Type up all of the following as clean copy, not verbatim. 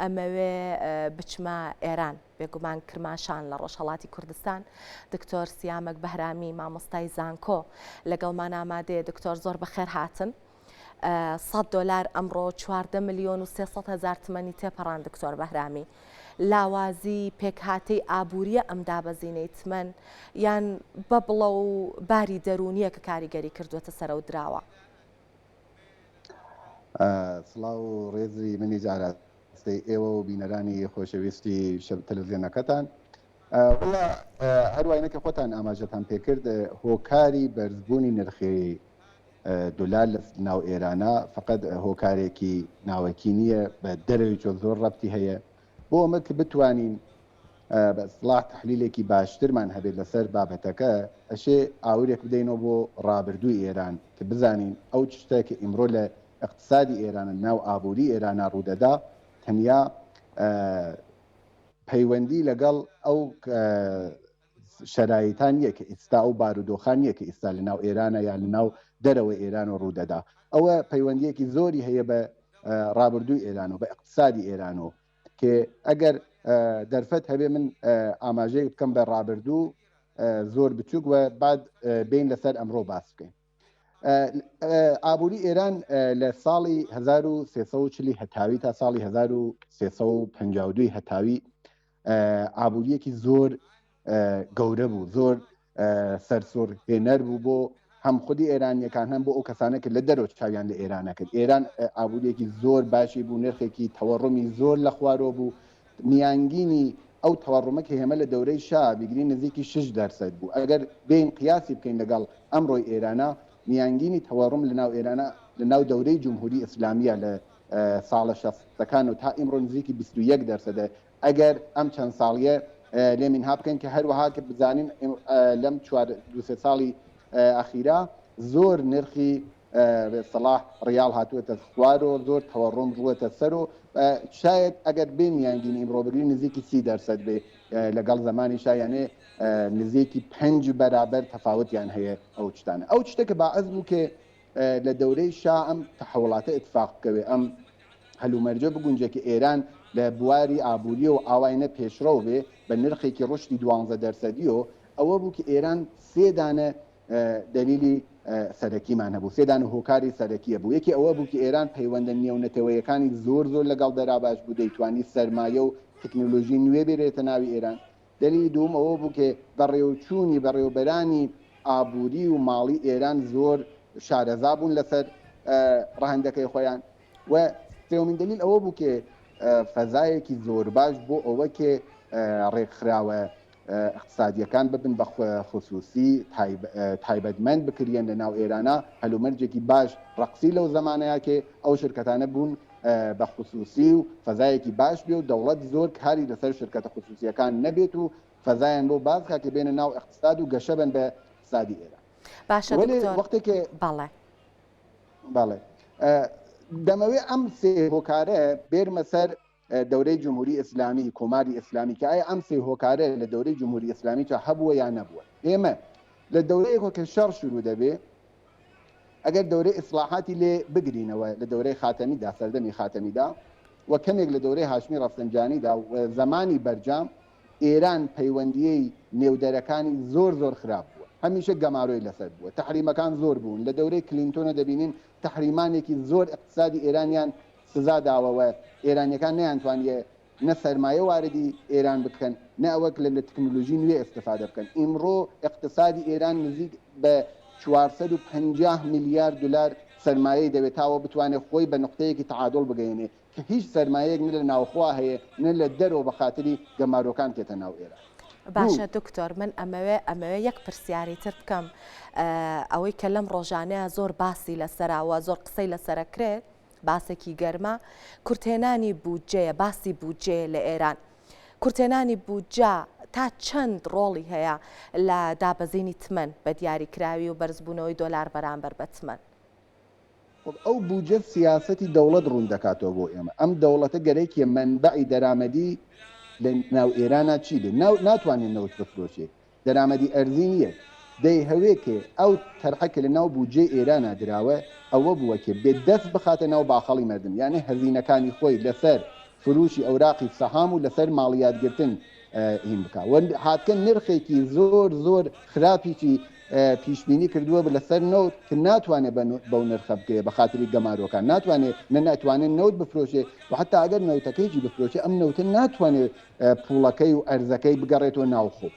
ئەمەوێ بچمە ئێران بێگومان کرماشان لە ڕۆژهەڵاتی کوردستان دکتۆر سیامک بەهرامی مامۆستای زانکۆ لەگەڵمان ئامادەیە. دکتۆر زۆر بەخێر هاتن. $100 ئەمڕۆ 14 ملیۆن و 300 هزار تمەنی تێپەڕان دکتۆر بەهرامی. لاوازی پێکهاتەی ئابووریە ئەم دابەزینەی تمەن یان بە بڵە و باری دەرونیە کە کاریگەری کردوێتە سەرە و دراوە؟ سڵاو و ڕێزی منی جاراستی ئێوە و بینەرانی خۆشەویستی تەلەڤیزیۆنەکەتان. هەروایەنە کە خۆتان ئاماژەتان پێکرد هۆکاری بەرزبوونی نرخی دولار لە ناو ئێرانە فقط هۆکارێکی ناوەکی نییە، بە دەرەوێکی زۆر ڕەبتی هەیە بۆ ئەمە کە بتوانین بە ئیسلاح تەحلیلێکی باشترمان هەبێت لەسەر بابەتەکە ئەشێ ئاورێک بدەینەوە بۆ ڕابردووی ئێران کە بزانین ئەو شتێکە ئیمڕۆ لە اقتصادی ئێرانە ناو ئابووری ئێرانە ڕوودەدا تەنیا پەیوەندی لەگەڵ ئەو شەرایطان نیە کە ئێستا ئەو بارودۆخان نیە کە ئێستا لە ناو ئێرانە یان لە ناو دەرەوە ئێران و ڕوودەدا. ئەوە پەیوەندیەکی زۆری هەیە بە ڕابردووی ئێران و بە اقتصادی ئێرانەوە کە ئەگەر دەرفەت هەبێ من ئاماژەیە بکەم بە ڕابردوو زۆر بچووک و بعد بین لەسەر ئەمڕۆ باس بکەین. ئابووری ئێران لە ساڵی 1340 هەتاوی تا ساڵی 1352 هەتاوی ئابووریەکی زۆر گەورە بوو، زۆر سەرسوڕهێنەر بوو بۆ هەم خودی ئێرانیەکان هەم بۆ ئەو کەسانە کە لە دەرەوە چاویان لە ئێرانە کرد. ئێران ئابووریەکی زۆر باشی بوو، نرخێکی تەوەڕمی زۆر لە خوارەوە بوو. میانگینی ئەو تەوەڕمە کە هێمە لە دەورەی شا بیگرین نزیکی 6% بوو. ئەگەر بین قیاسی بکەین لەگەڵ ئەمڕۆی ئێرانە میانگینی تەوەڕم لە ناو ئێرانە لە ناو دەورەی جمهوری ئیسلامیە لە ساڵە 60ەکان و تا ئیمڕۆ نزیکی 21%. ئەگەر ئەم چەند ساڵیە لێ منها بکەین کە هەروەها کە بزانین لەم 2 ساڵی ئەخیرا زۆر نرخی بەسەڵاح ڕیال هاتووەتە خوارەوە، زۆر تەوەڕم ڕووەتە سەر و شاید ئەگەر بێ میانگینی ئیمڕۆ بگرین نزیکی 30% بێ لەگەڵ زمانی شایانێ نزیکی 5 بەرابەر تەفاوتیان هەیە ئەو شتانە. ئەو شتێکە باعث بوو کە لە دەورەی شا ئەم تەحولاتە اتفاق بکەوێ، ئەم هەلومەرجە بگونجێکی ئێران لە بواری ئابووری و ئاواینە پێشڕەو بێ بە نرخێکی ڕشتی 12%. ئەوە بوو کە ئێران 3 دانە دلیلی سەرەکیمان هەبوو، 3 دانە هۆکاری سەرەکیە بوو. یەکی ئەوە بوو کە ئێران پەیوەندە نێونەتەوەیەکانی زۆر لەگەڵ دەراباش بوو، دەیتوانی سەرمایە و تەکنۆلۆژی نوێ بێرێتە ناوی ئێران. دلیلی دووم ئەوە بوو کە بەڕێوەچوونی بەڕێوەبەرانی ئابووری و ماڵی ئێران زۆر شارەزا بوون لەسەر ڕەهەندەکەی خۆیان. و سێومین دلیل ئەوە بوو کە فەزایەکی زۆر باش بۆ ئەوە کە ڕێکخراوە اقتصادیەکان ببن بە خصوصی تایبەتمەند بکرێن لە ناو ئێرانە. هەلومەرجێکی باش ڕقسی لەو زمانەیە کە ئەو شرکەتانە بوون بە خصوصی و فەزایەکی باش بێ و دەوڵەت زۆر کاری لەسەر شرکەتە خصوصیەکان نەبێت و فەزایان بۆ بازکە کە بێنە ناو اقتصاد و گەشە بن بە اقتصادی ئێران. باشە وەختێکێ باڵێ دەمەوێت ئەم سێ هۆکارە بێرمە سەر دەورەی جمهوری ئیسلامی، کۆماری ئیسلامی کە ئایا ئەم سێ هۆکارە لە دەورەی جمهوری ئیسلامی چا هەبووە یان نەبووە. ئێمە لە دەورەیەکەوە کە شەڕ شروع دەبێ ئەگەر دەورەی ئیسلاحاتی لێ بگرینەوە لە دەورەی خاتەمیدا، سەردەمی خاتەمیدا و کەمێک لە دەورەی هاشمی ڕەفسەنجانیدا و زمانی بەرجام ئێران پەیوەندیەی نێودەرەکانی زۆر خراپ بووە، هەمیشە گەماڕۆی لەسەر بووە، تەحریمەکان زۆر بوون. لە دەورەی کلینتۆنە دەبینین تەحریمانێکی زۆر اقتصادی ئێرانیان سزا داوەوە، ئێرانیەکان نەیانتوانیە نە سەرمایە واردی ئێران بکەن نە ئەوەک لە تەکنۆلۆژی نوێ ئستفادە بکەن. ئیمڕۆ اقتصادی ئێران نزیک بە 450 میلیارد دلار سەرمایەی دەوێت تاوە بتوانێت خۆی بە نقطەیەکی تعادڵ بگەێنێ کە هیچ سەرمایەک نە لە ناوخوا هەیە نە لە دەرەوە بە خاتری گەمارۆکان کێتە ناو ئێران. باشە دکتۆر، من ئەمەوێ یەک پرسیاری تر بکەم، ئەوەی کە لەم ڕۆژانەیە زۆر باسی لەسەراوە، زۆر قسەی لەسەرەکرێت، باسێکی گەرمە، کورتێنانی بودجەیە، باسی بودجێ لە ئێران. کورتێنانی بودجە تا چەند ڕۆڵی هەیە لە دابەزینی تمەن بە دیاریکراوی و بەرزبوونەوەی دۆلار بەرامبەر بە تمەن؟ ئەو بودجە سیاسەتی دەوڵەت ڕوون دەکاتەوە بۆ ئێمە. ئەم دەوڵەتە گەرەیەکیە منبعی دەرامەدی لە ناو ئێرانە چی بێ، ناتوانێت نەوت بفرۆشێ، دەرامەدی ئەرزی نییە. دەی هەوێکێ ئەو تەرحەکە لە ناو بودجێ ئێرانە دراوە ئەوە بووە کە بێ دەست بخاتە ناو باخەڵی مردم، یانە هەزینەکانی خۆی لەسەر فروشی ئەوراقی سەهام و لەسەر ماڵیاتگرتن هین بکە هاتکە نرخێکی زۆر خراپیی پیشبینی کردووە لەسەر نەوت کە ناتوانێت بەو نرخە بکرێ بە خااتری گەمارۆکان ناتوانێت ناتوانێت نەوت بفرۆشێ و حتا ئەگەر نەوتەکەیی بفرۆشێ ئەم نەوتن ناتوانێت پوڵەکەی و ئەرزەکەی بگەڕێتەوە ناوخۆ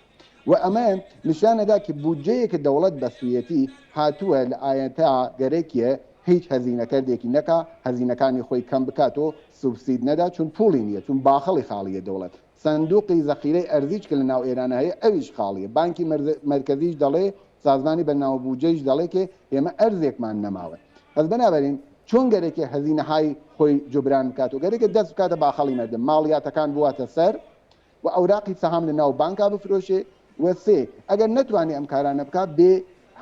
و ئەمە نیشانەدا کە بودجەیەکە دەوڵەت بەسوویەتی هاتووە لە ئاەتا گەرەکیە هیچ هەزینەکەردێکی نەکا هەزینەکانی خۆی کەم بکاتەوە سوبسید نەدا چون پوڵی نییە چون باخەڵی خاڵیە دەوڵەت سندوقی زەخیرەی ئەرزیچ کە لە ناو ئێرانە هەیە ئەویش خاڵیە بانکی مرکزیش دەڵێ سازمانی بەناو بودجەیش دەڵێ کە ئێمە ئەرزێکمان نەماوە ئەس بەنابەرین چۆن گەرێکی هەزینەهای خۆی جوبران بکات و گەرێکە دەست بکاتە باخەڵی مردم ماڵیاتەکان بواتە سەر و ئەوراقی سەهام لە ناو بانکا بفرۆشێ وسێ ئەگەر نتوانێت ئەم کارانە بکات بێ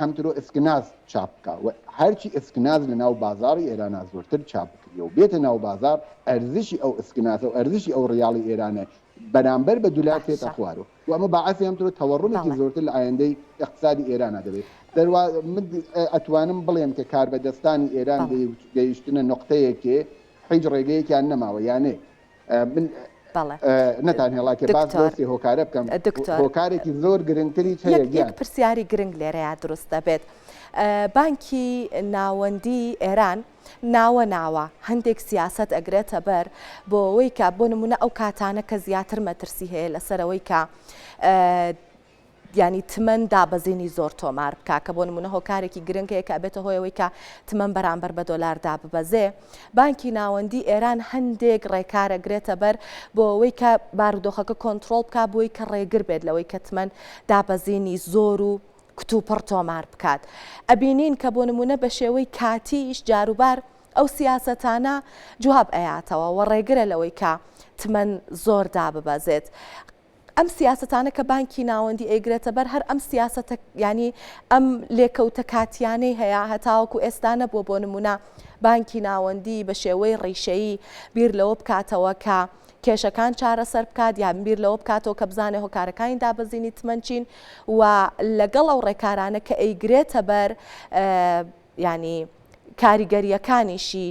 هەمترۆ ئسکناز چاپ بکە و هەرچی ئسکناز لە ناو بازاری ئێرانە زۆرتر چاپ بکرێ و بێتە ناو بازار ئەرزشی ئەو ئسکناز و ئەرزشی ئەو ڕیاڵی ئێرانە بەرامبەر بە دولار تێتە خوارەوە و ئەمە باعثی هەمترۆ تەوەڕوومێکی زۆرتر لە ئایندەی اقتصادی ئێرانە دەبێت ئەتوانم بڵێم کە کاربەدەستانی ئێران گەیشتنە نقطەیەکێ هیچ ڕێگەیەکیان نەماوە یانێ نەتان هێڵاکە باس بۆسی هۆکارە بکەم هۆکارێکی زۆر گرنگتری یەک پرسیاری گرنگ لێرەیە دروست دەبێت بانکی ناوەندی ئێران ناوە هەندێک سیاست ئەگرێتە بەر بۆ ئەوەی کە بۆ نمونە ئەو کاتانە کە زیاتر مەترسی هەیە لەسەرەوەی کە ینی تمەن دابەزینی زۆر تۆمار بکە کە بۆ نمونە هۆکارێکی گرنگەیە کە بێتە هۆیەوەی کە تمەن بەرامبەر بە دۆلار داببەزێ بانکی ناوەندی ئێران هەندێک ڕێکارەگرێتە بەر بۆ ئەوەی کە بارودۆخەکە کۆنتترۆل بکە بۆی کە ڕێگر بێت لەوەی کە تمەن دابەزینی زۆر و کتوپڕ تۆمار بکات ئەبینین کە بۆ نمونە بە شێوەی کاتیش جاروبار ئەو سیاسەتانە جواب ئەیاتەوە و ڕێگرە لەوەی کە تمەن زۆر داببەزێت ئەم سیاستانە کە بانکی ناوەندی ئەیگرێتە بەر هەر ئەم سیاسەتە ینی ئەم لێکەوتە کاتیانەی هەیە هەتاوەکو ئێستا نەبووە بۆ نمونە بانکی ناوەندی بە شێوەی ڕیشەیی بیر لەوە بکاتەوە کە کێشەکان چارەسەر بکات یان بیر لەوە بکاتەوە کە بزانێ هۆکارەکانی دابەزینی تمەنچین و لەگەڵ ئەو ڕێکارانە کە ئەیگرێتە بەر ینی کاریگەریەکانیشی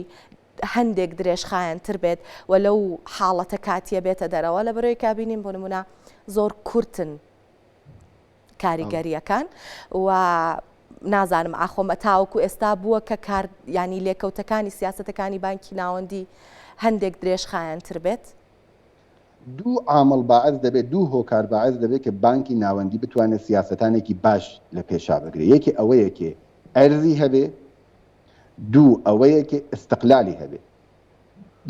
هەندێک درێژخایەنتر بێت و لەو حاڵەتە کاتیە بێتە دەرەوە لە بەرەوەی کابینین بۆ نمونە زۆر کورتن کاریگەریەکان و نازانم ئاخۆمە تاوەکو ئێستا بووە کە کار ینی لێکەوتەکانی سیاسەتەکانی بانکی ناوەندی هەندێک درێژخایەنتر بێت دوو عامل باعث دەبێت دوو هۆکار باعث دەبێت کە بانکی ناوەندی بتوانێت سیاسەتانێکی باش لە پێشا بگرێت یەکی ئەوەیە کە ئەرزی هەبێ دوو ئەوەیە کە استقلالی هەبێ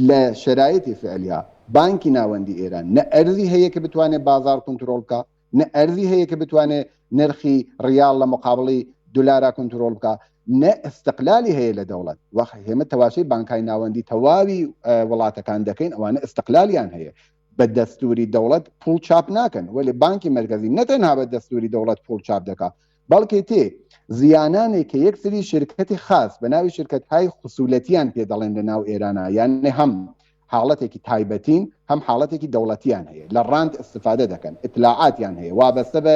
لە شرایطی فعلیا بانکی ناوەندی ئێران نە ئەرزی هەیە کە بتوانێت بازار کنترۆل بکە نە ئەرزی هەیە کە بتوانێت نرخی ڕیال لە مقابڵی دولارا کنترۆل بکە نە استقلالی هەیە لە دەوڵەت وەخ هێمە تەواشەی بانکای ناوەندی تەواوی وڵاتەکان دەکەین ئەوانە استقلالیان هەیە بە دەستوری دەوڵەت پوڵ چاپ ناکەن ولی بانکی مەرکەزی نەتەنها بە دەستوری دەوڵەت پوڵ چاپ دەکات بەڵکە تێ زیانانێک کە یەک سری شرکەتی خاص بە ناوی شرکەت‌های خصوولەتیان پێ دەڵێن لە ناو ئێرانە یانێ هەم حاڵەتێکی تایبەتین هەم حاڵەتێکی دەوڵەتیان هەیە لە ڕاند استفادە دەکەن ئیطلاعاتیان هەیە وابەستە بە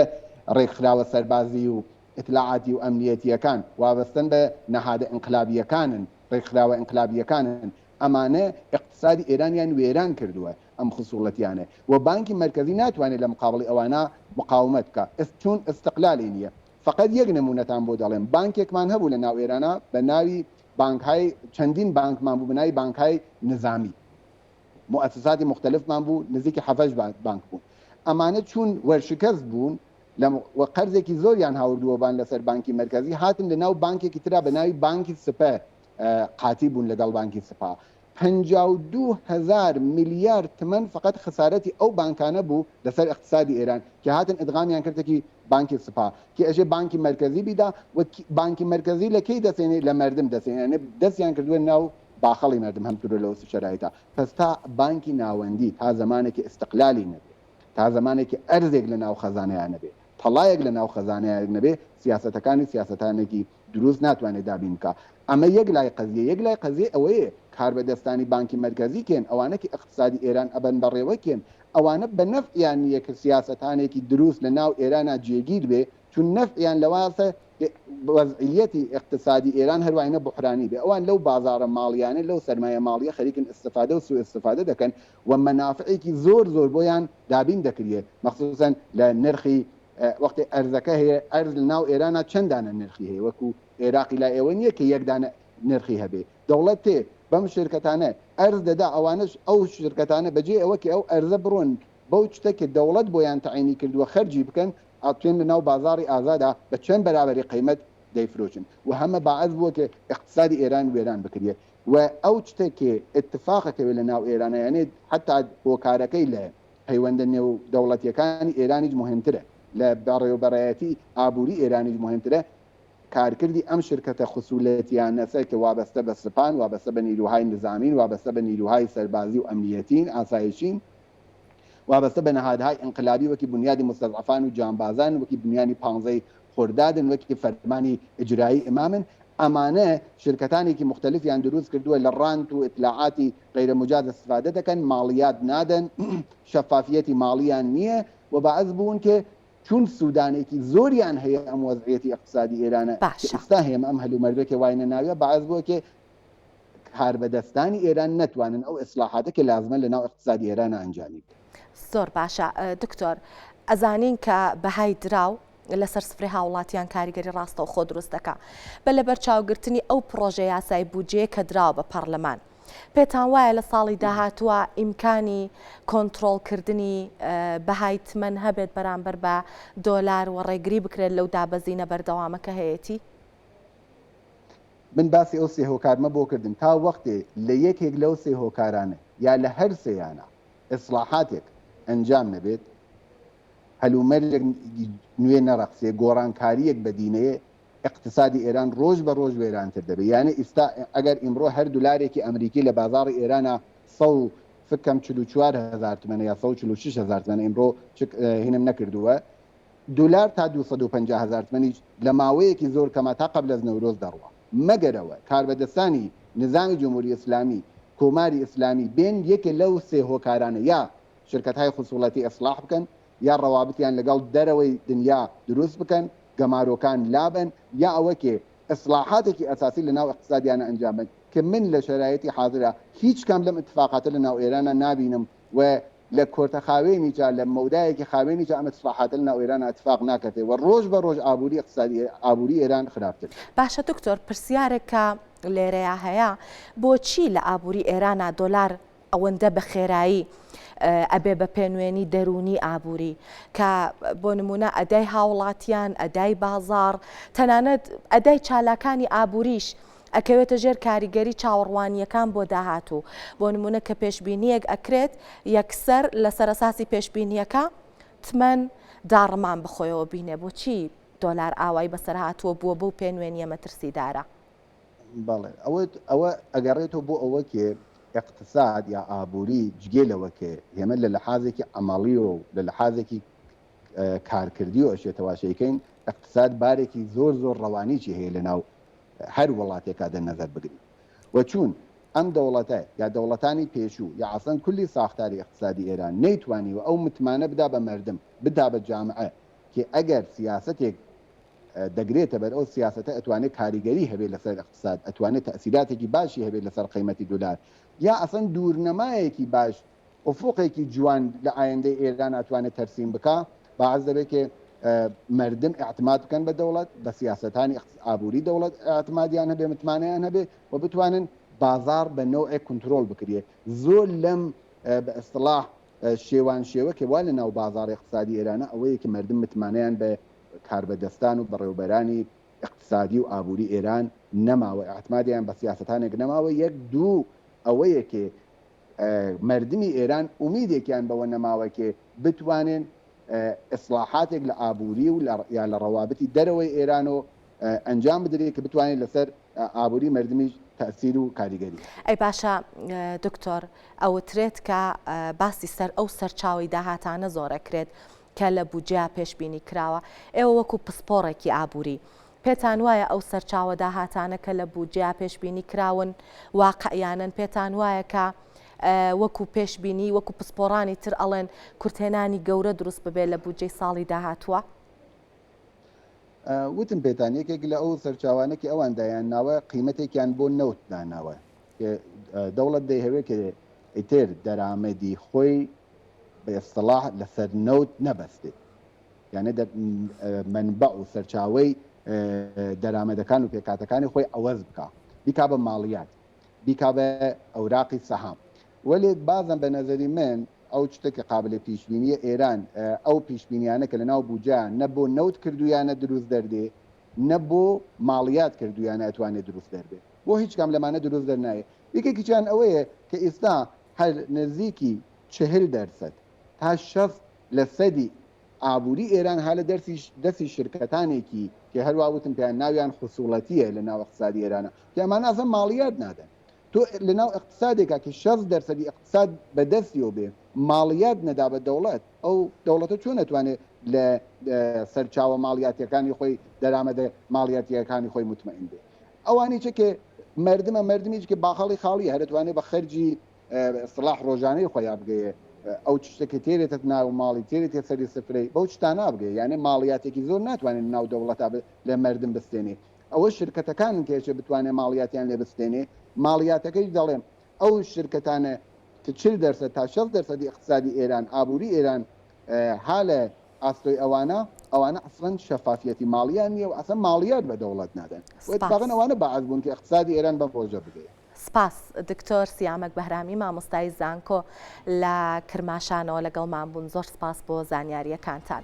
ڕێکخراوە سەربازی و ئیطلاعاتی و ئەمنیەتیەکان وابەستن بە نەهادە ئینقلابیەکانن ڕێکخراوە ئینقلابیەکانن ئەمانە اقتصادی ئێرانیان وێران کردووە ئەم خصوڵەتیانە و بانکی مرکزی ناتوانێت لە مقابڵی ئەوانە مقاومەت بکە چون استقلالی نییە فقط یەک نمونەتان بۆ دەڵێم بانکێکمان هەبوو لە ناو ئێرانە بە ناوی بانکهای چەندین بانکمان بوو بە ناوی بانکهای نظامی مؤسساتی مختلفمان بوو نزیکی 7 بانک بوون ئەمانە چون وەرشکەست بوون و قەرزێکی زۆریان هاوردووەبان لەسەر بانکی مرکزی هاتن لە ناو بانکێکی ترا بە ناوی بانکی سپە قاتی بوون لەگەڵ بانکی سپا 52,000 میلیارد تمەن فقط خسارەتی ئەو بانکانە بوو لەسەر اقتصادی ئێران کە هاتن ئدغامیان کردێکی بانکی سپا کە ئەژێ بانکی مرکزی بیدا و بانکی مرکزی لە کەی دەسێنێت لە مردم دەسێنێت دەستیان کردووە ناو باخەڵی مردم هەمتورە لەو شرایطە پس تا بانکی ناوەندی تا زمانێکی استقلالی نەبێت تا زمانێکی ئەرزێک لە ناو خەزانەیان نەبێت تەڵایەک لە ناو خەزانەیان نەبێت سیاسەتەکانی دروست ناتوانێت دابین بکە ئەمە یەک لای قەزیە ئەوەیە کاربەدەستانی بانکی مرکزی کێن ئەوانەکی اقتصادی ئێران ئەبەن بەڕێوە کێن ئەوانە بە نەفعیان نییە کە سیاسەتانێکی دروست لە ناو ئێرانە جێگیر بێ چون نەفعیان لەواسە وەزعیەتی اقتصادی ئێران هەروایە بحرانی بێ ئەوان لەو بازارە ماڵیانە لەو سەرمایە ماڵیە خەریکن استفادە و سوء استفادە دەکەن و مەنافعێکی زۆر بۆیان دابین دەکرێت مەخصوصەن لە نرخی وەختی ئەرزەکە هەیە ئەرز لە ناو ئێرانە چەندانە نرخی هەیە وەکو عێراقی لا ئێوە نییە کە یەکدانە نرخی هەبێ دەوڵەت تێ بەم شرکەتانە ئەرز دەدا ئەوانش ئەو شرکەتانە بەجێ ئەوە کە ئەو ئەرزە بڕۆن بەو شتێکە دەوڵەت بۆیان تعینی کردووە خەرجی بکەن ئاتوێن لە ناو بازاری ئازادا بە چەند بەرابەری قیمەت دەیفرۆشن و هەمە باعث بووە کە اقتصادی ئێران وێران بکرێت و ئەو شتێکێ اتفاقەکەوێت لە ناو ئێرانە یانێت حتا هۆکارەکەی لە پەیوەندە نێو دەوڵەتیەکانی ئێرانیش مهمترە لە بەڕێوەبەرایەتی ئابووری ئێرانیش مهمترە کارکردی ئەم شرکەتە خصوصیەتیانەسە کە وابەستە بە سپان وابەستە بە نیروهای نظامین وابەستە بە نیروهای سەربازی و ئەمنیەتین ئاسایشین وابەستە بە نەهادهای ئینقلابی وەکی بنیادی مستەضعفان و جانبازان وەکی بنیانی 15 خۆردادن وەکی فەرمانی ئیجرایی ئیمامن ئەمانە شرکتانێکی مختلفیان دروست کردووە لە ڕاند و ئیطلاعاتی غیرمجاز استفادە دەکەن ماڵیات نادەن شەفافیەتی ماڵیان نییە و باعث بوون کە چون سوودانێکی زۆریان هەیە ئەم وەزعیەتی اقتصادی ئێرانە ئێستا هەیە ئەم هەلومەرگێکی واینە ناویە باعث بووە کە کاربەدەستانی ئێران نەتوانن ئەو ئیسلاحاتە کە لازمە لە ناو اقتصادی ئێرانە ئەنجامی زۆر باشە دکتۆر ئەزانین کە بەهای دراو لەسەر سفرەی هاوڵاتیان کاریگەری ڕاستە و خۆ دروست دەکا بە لەبەر چاوگرتنی ئەو پرۆژە یاسای بودجێ کە دراوە بە پەرلەمان پێتان وایە لە ساڵی داهاتووە ئیمکانی کۆنتترۆلکردنی بەهای تمەن هەبێت بەرامبەر بە دۆلار و ڕێگری بکرێت لەو دابەزینە بەردەوامەکە هەیەی من باسی ئەو سێ هۆکارمە بۆ کردم تا وەختێ لە یەکێک لەو سێ هۆکارانە یا لە هەر سێیانە ئیسلاحاتێک ئەنجام نەبێت هەلومەرێک نوێ نەڕەقسێ گۆڕانکاریەک بەدینەیە اقتصادی ئێران ڕۆژ بە ڕۆژ وێرانتر دەبێت یعنی ئێستا ئەگەر ئیمڕۆ هەر دلارێکی ئەمریکی لە بازاڕی ئێرانە 100 فکەم 44,000 تمەنە یا 146,000 تمەنە ئیمڕۆ هینم نەکردووە دلار تا 250,000 تمەنیش لە ماوەیەکی زۆر کەما تا قبل از نەورۆز دەڕوە مەگەرەوە کاربەدەستانی نظامی جمهوری ئیسلامی کۆماری ئیسلامی بێن یەکێ لەو سێ هۆکارانە یا شرکت‌های خصوصی ئیسلاح بکەن یا ڕەوابطیان لەگەڵ دەرەوەی دنیا دروست بکەن گەمارۆکان لابن یا ئەوە کێ ئیسلاحاتێکی ئەساسی لە ناو اقتصادیانە ئەنجام بدەن کە من لە شرایەتی حاضرە هیچ کەم لەم اتفاقاتە لە ناو ئێرانە نابینم و لە کۆرتە خاوێنیجا لە مەودایەکی خاوێنیجا ئەم اتفاقاتە لە ناو ئێرانە اتفاق ناکاتێ و ڕۆژ بە ڕۆژ ئابووری اقتصادی ئابووری ئێران خراپتر باشە دکتۆر پرسیارێکە لێرەیە هەیە بۆچی لە ئابووری ئێرانە دۆلار ئەوەندە بە خێرایی ئەبێ بە پێنوێنی دەرونی ئابووری کە بۆ نمونە ئەدای هاوڵاتیان ئەدای بازار تەنانەت ئەدای چالاکانی ئابووریش ئەکەوێتە ژێر کاریگەری چاوەڕوانیەکان بۆ داهاتوو بۆ نمونە کە پێشبینیەک ئەکرێت یەکسەر لەسەر ئەساسی پێشبینیەکە تمەن داڕمان بخۆیەوە بینێ بۆچی دۆلار ئاوای بەسەر هاتووە بووە بەو پێنوێنیە مەترسیدارە بەڵێ ئەوە ئەگەڕێتەوە بۆ ئەوە کێ اقتصاد یا ئابووری جگێلەوە کە ئێمە لە لەحازێکی ئەمەڵی و لە لەحازێکی کارکردی و ئەشێتەواشەکەین اقتصاد بارێکی زۆر ڕەوانیی هەیە لە ناو هەر وڵاتێکا دەنەزەر بگرین و چون ئەم دەوڵەتە یا دەوڵەتانی پێشوو یا ئاسان کولی ساختاری اقتصادی ئێران نەیتوانی و ئەو متمانە بدا بە مردم بدا بە جامعە کە ئەگەر سیاسەتێک دەگرێتە بەر ئەو سیاسەتە ئەتوانێت کاریگەری هەبێت لەسەر اقتصاد ئەتوانێت تەسیراتێکی باشی هەبێت لەسەر قیمەتی دلار یا ئەسەن دوورنەمایەکی باش ئۆفۆقێکی جوان لە ئایندەی ئێران ئەتوانێت تەرسیم بکە باعث دەبێت کە مردم اعتماد بکەن بە دەوڵەت بە سیاسەتانی ئابووری دەوڵەت اعتمادیان هەبێ متمانەیان هەبێ و بتوانن بازار بە نەوعێ کنترۆل بکرێت زۆر لەم بە ئەستلاح شێوان شێوە کە وا لە ناو بازار اقتصادی ئێرانە ئەوەیە کە مردم متمانەیان بە کاربەدەستان و بەڕێوەبەرانی اقتصادی و ئابووری ئێران نەماوە اعتمادیان بە سیاسەتانێک نەماوە یەک دوو ئەوەیە کە مردمی ئێران ئومیدێکیان بەوە نەماوە کە بتوانن ئیسلاحاتێک لە ئابووری و یا لە ڕەوابەتی دەرەوەی ئێران و ئەنجام بدرێت کە بتوانێت لەسەر ئابووری مردمیش تەسیر و کاریگەری ئەی باشە دکتۆر ئەوترێت کە باسی سەر ئەو سەرچاوی داهاتانە زۆرەکرێت کە لە بودجیا پێشبینی کراوە ئێوە وەکو پسپۆڕێکی ئابووری پێتان وایە ئەو سەرچاوە داهاتانە کە لە بودجیا پێشبینی کراون واقعیانن پێتان وایە کە وەکو پێشبینی وەکو پسپۆڕانی تر ئەڵێن کورتێنانی گەورە دروست ببێت لە بودجەی ساڵی داهاتووە وتم پێتان یەکێک لە ئەو سەرچاوانێکی ئەوان دایانناوە قیمەتێکیان بۆ نەوت داناوە دەوڵەت دەیهەوێت کە ئیتر دەرامەدی خۆی بە ئێستلاح لەسەر نەوت نەبەستێت یانە منبع و سەرچاوی دەرامەدەکان و پێکاتەکانی خۆی ئەوەز بکە بیکا بە ماڵیات بیکا بە ئەوراقی سەهام وەلێ بازم بە نەزەری من ئەو شتێکی قابلە پیشبینیە ئێران ئەو پیشبینیانە کە لە ناو بوجان نە بۆ نەوت کردویانە دروست دەردێ نە بۆ ماڵیات کردویانە ئەتوانێت دروست دەردێ بۆ هیچ کام لەمانە دروست دەرنایە یەکێکیان ئەوەیە کە ئێستا هەر نزیکی 40% تا 60% ئابووری ئێران ها لە دەستی شرکەتانێکی کە هەروواوتم پێیان ناویان خصوڵەتیە لە ناو اقتصادی ئێرانە کەمان ئازم ماڵیات نادەن تۆ لە ناو اقتصادێکا کە 60% اقتصاد بەدەستیەوە بێ ماڵیات نەدا بە دەوڵەت ئەو دەوڵەتە چۆن نەتوانێت لە سەرچاوە ماڵیاتیەکانی خۆی دەرامەدە ماڵیاتیەکانی خۆی مطمئن بێ ئەوانی چکە مردمیش کە باخەڵی خاڵی هەرتوانێت بە خەرجی ئەسلاح ڕۆژانەی خۆیان بگەیە ئەو شتێکی تێرێتە ناو ماڵی تێرێت سەری سفرەی بەو شتان نابگە یعنی ماڵیاتێکی زۆر ناتوانێت ناو دەوڵەتا لە مردم بستێنێ ئەوە شرکەتەکان کێشە بتوانێت ماڵیاتیان لێ بستێنێ ماڵیاتەکەی دەڵێم ئەو شرکەتانە کە 40% تا 60% اقتصادی ئێران ئابووری ئێران حالە ئاستۆی ئەوانە ئەسڵەن شەفافیەتی ماڵیان نیە و ئەسڵ ماڵیات بە دەوڵەت نادەن واتفاقن ئەوانە بەعاز بوون کە اقتصادی ئێران بەم ڕۆژە بگەیە سپاس دکتۆر سیامک بەهرامی مامۆستای زانکۆ لە کرماشانەوە لەگەڵمان بوون زۆر سپاس بۆ زانیاریەکانتان